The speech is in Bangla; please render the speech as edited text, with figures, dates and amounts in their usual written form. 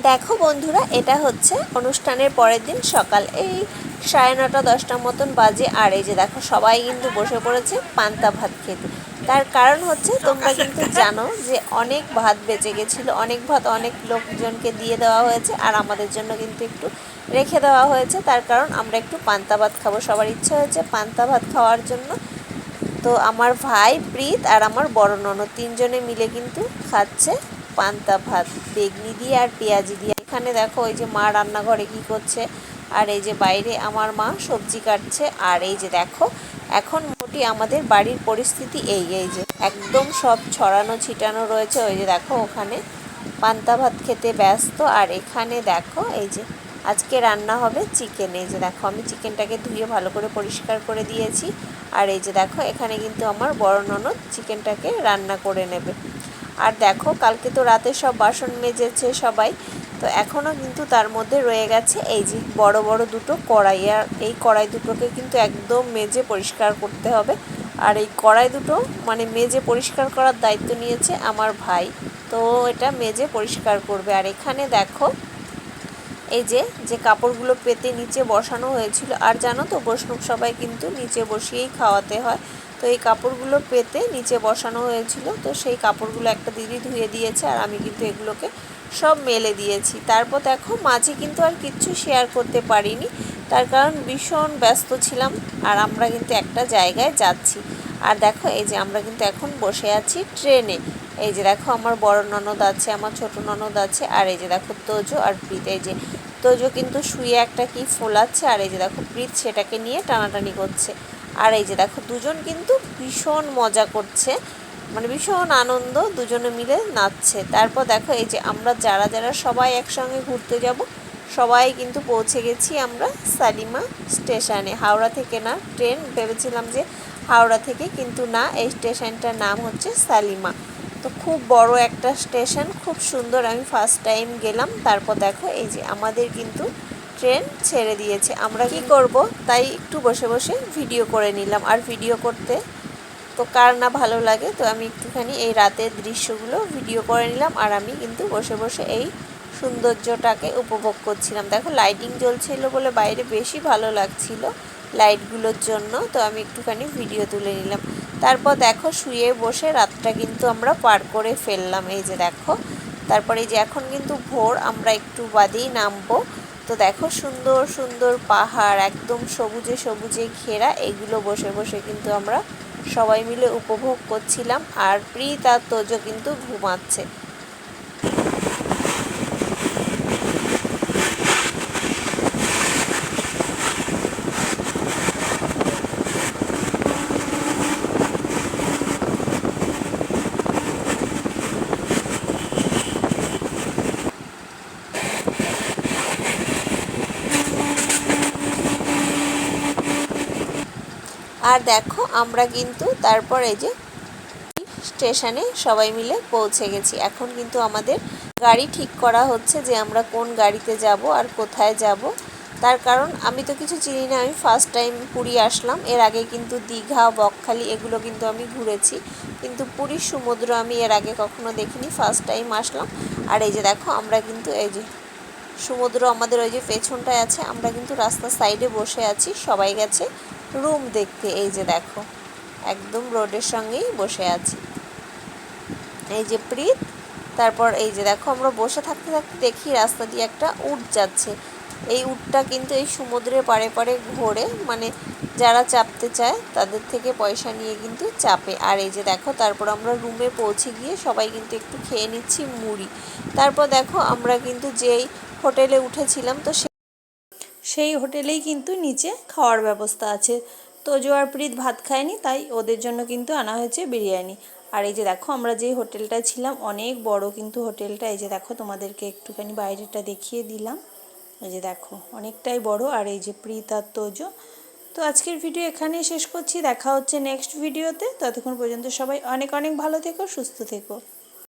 দেখো বন্ধুরা, এটা হচ্ছে অনুষ্ঠানের পরের দিন সকাল, এই 9:30 10টার মতন বাজে। আর এই যে দেখো সবাই কিন্তু বসে পড়েছে পান্তা ভাত খেতে। তার কারণ হচ্ছে তোমরা কিন্তু জানো যে অনেক ভাত বেঁচে গেছিলো, অনেক ভাত অনেক লোকজনকে দিয়ে দেওয়া হয়েছে আর আমাদের জন্য কিন্তু একটু রেখে দেওয়া হয়েছে। তার কারণ আমরা একটু পান্তা ভাত খাবো, সবার ইচ্ছা হয়েছে পান্তা ভাত খাওয়ার জন্য। তো আমার ভাই প্রীত আর আমার বড় ননদ তিনজনে মিলে কিন্তু খাচ্ছে পান্তা ভাত বেগনি দিয়ে আর পেঁয়াজি দিয়ে। এখানে দেখো ওই যে মা রান্নাঘরে কি করছে, আর এই যে বাইরে আমার মা সবজি কাটছে। আর এই যে দেখো এখন মোটামুটি আমাদের বাড়ির পরিস্থিতি এই যে একদম সব ছড়ানো ছিটানো রয়েছে। ওই যে দেখো ওখানে পান্তা ভাত খেতে ব্যস্ত। আর এখানে দেখো এই যে আজকে রান্না হবে চিকেন। এই যে দেখো আমি চিকেনটাকে ধুয়ে ভালো করে পরিষ্কার করে দিয়েছি। আর এই যে দেখো এখানে কিন্তু আমার বড় ননদ চিকেনটাকে রান্না করে নেবে। আর দেখো কালকে তো রাতে সব বাসন মেজেছে সবাই, তো এখনও কিন্তু তার মধ্যে রয়ে গেছে এই যে বড় বড় দুটো কড়াই। আর এই কড়াই দুটোকে কিন্তু একদম মেজে পরিষ্কার করতে হবে। আর এই কড়াই দুটো মানে মেজে পরিষ্কার করার দায়িত্ব নিয়েছে আমার ভাই, তো এটা মেজে পরিষ্কার করবে। আর এখানে দেখো এই যে কাপড়গুলো পেতে নিচে বসানো হয়েছিল। আর জানো তো বৈষ্ণব সবাই কিন্তু নিচে বসিয়েই খাওয়াতে হয়, তো এই কাপড়গুলো পেতে নিচে বসানো হয়েছিল। তো সেই কাপড়গুলো একটা দিদি ধুয়ে দিয়েছে আর আমি কিন্তু এগুলোকে সব মেলে দিয়েছি। তারপর দেখো মাঝে কিন্তু আর কিচ্ছু শেয়ার করতে পারিনি, তার কারণ ভীষণ ব্যস্ত ছিলাম। আর আমরা কিন্তু একটা জায়গায় যাচ্ছি। আর দেখো এই যে আমরা কিন্তু এখন বসে আছি ট্রেনে। এই যে দেখো আমার বড় ননদ আছে, আমার ছোট ননদ আছে, আর এই যে দেখো তোজো আর প্রীত। এই যে তোজো কিন্তু শুয়ে একটা কি ফোলাচ্ছে, আর এই যে দেখো প্রীত সেটাকে নিয়ে টানাটানি করছে। আর এই যে দেখো দুজন কিন্তু ভীষণ মজা করছে, মানে ভীষণ আনন্দ, দুজনে মিলে নাচছে। তারপর দেখো এই যে আমরা যারা যারা সবাই একসঙ্গে ঘুরতে যাব, সবাই কিন্তু পৌঁছে গেছি আমরা শালিমা স্টেশনে। হাওড়া থেকে না, ট্রেন ভেবেছিলাম যে হাওড়া থেকে, কিন্তু না, এই স্টেশনটার নাম হচ্ছে শালিমা। তো খুব বড় একটা স্টেশন, খুব সুন্দর, আমি ফার্স্ট টাইম গেলাম। তারপর দেখো এই যে আমাদের কিন্তু ট্রেন ছেড়ে দিয়েছে। আমরা কি করব, তাই একটু বসে বসে ভিডিও করে নিলাম। আর ভিডিও করতে তো কার না ভালো লাগে, তো আমি একটুখানি এই রাতের দৃশ্যগুলো ভিডিও করে নিলাম। আর আমি কিন্তু বসে বসে এই সৌন্দর্যটাকে উপভোগ করছিলাম। দেখো লাইটিং জ্বলছিল বলে বাইরে বেশি ভালো লাগছিল লাইটগুলোর জন্য, তো আমি একটুখানি ভিডিও তুলে নিলাম। তারপর দেখো শুয়ে বসে রাতটা কিন্তু আমরা পার করে ফেললাম। এই যে দেখো তারপরে এই যে এখন কিন্তু ভোর, আমরা একটু বাদেই নামবো। তো দেখো সুন্দর সুন্দর পাহাড় একদম সবুজে সবুজে ঘেরা, এগুলো বসে বসে কিন্তু আমরা সবাই মিলে উপভোগ করছিলাম। আর প্রীত আর তোজো কিন্তু ঘুমাচ্ছে। আর দেখো আমরা কিন্তু তারপর এই যে স্টেশনে সবাই মিলে পৌঁছে গেছি। এখন কিন্তু আমাদের গাড়ি ঠিক করা হচ্ছে যে আমরা কোন গাড়িতে যাব আর কোথায় যাব। তার কারণ আমি তো কিছু চিনি না, আমি ফার্স্ট টাইম পুরী আসলাম। এর আগে কিন্তু দীঘা, বকখালি এগুলো কিন্তু আমি ঘুরেছি, কিন্তু পুরীর সমুদ্র আমি এর আগে কখনো দেখিনি, ফার্স্ট টাইম আসলাম। আর এই যে দেখো আমরা কিন্তু এই যে সমুদ্র আমাদের ওই যে পেছনটায় আছে, আমরা কিন্তু রাস্তার সাইডে বসে আছি, সবাই গেছে রুম দেখতে। এই যে দেখো একদম রোডের সঙ্গেই বসে আছি। এই যে প্রীত, তারপর এই যে দেখো আমরা বসে থাকতে থাকতে দেখি রাস্তা দিয়ে একটা উট যাচ্ছে। এই উটটা কিন্তু এই সমুদ্রের পাড়ে পাড়ে ঘোরে, মানে যারা চাপতে চায় তাদের থেকে পয়সা নিয়ে কিন্তু চাপে। আর এই যে দেখো তারপর আমরা রুমে পৌঁছে গিয়ে সবাই কিন্তু একটু খেয়ে নিচ্ছি মুড়ি। তারপর দেখো আমরা কিন্তু যেই হোটেলে উঠেছিলাম, তো সেই হোটেলেই কিন্তু নিচে খাওয়ার ব্যবস্থা আছে। তোজো আর প্রীত ভাত খায়নি, তাই ওদের জন্য কিন্তু আনা হয়েছে বিরিয়ানি। আর এই যে দেখো আমরা যে হোটেলটা ছিলাম অনেক বড় কিন্তু হোটেলটা। এই যে দেখো তোমাদেরকে একটুখানি বাইরেটা দেখিয়ে দিলাম। এই যে দেখো অনেকটাই বড়। আর এই যে প্রীত আর তোজো। তো আজকের ভিডিও এখানেই শেষ করছি, দেখা হচ্ছে নেক্সট ভিডিওতে। ততক্ষণ পর্যন্ত সবাই অনেক অনেক ভালো থেকো, সুস্থ থেকো।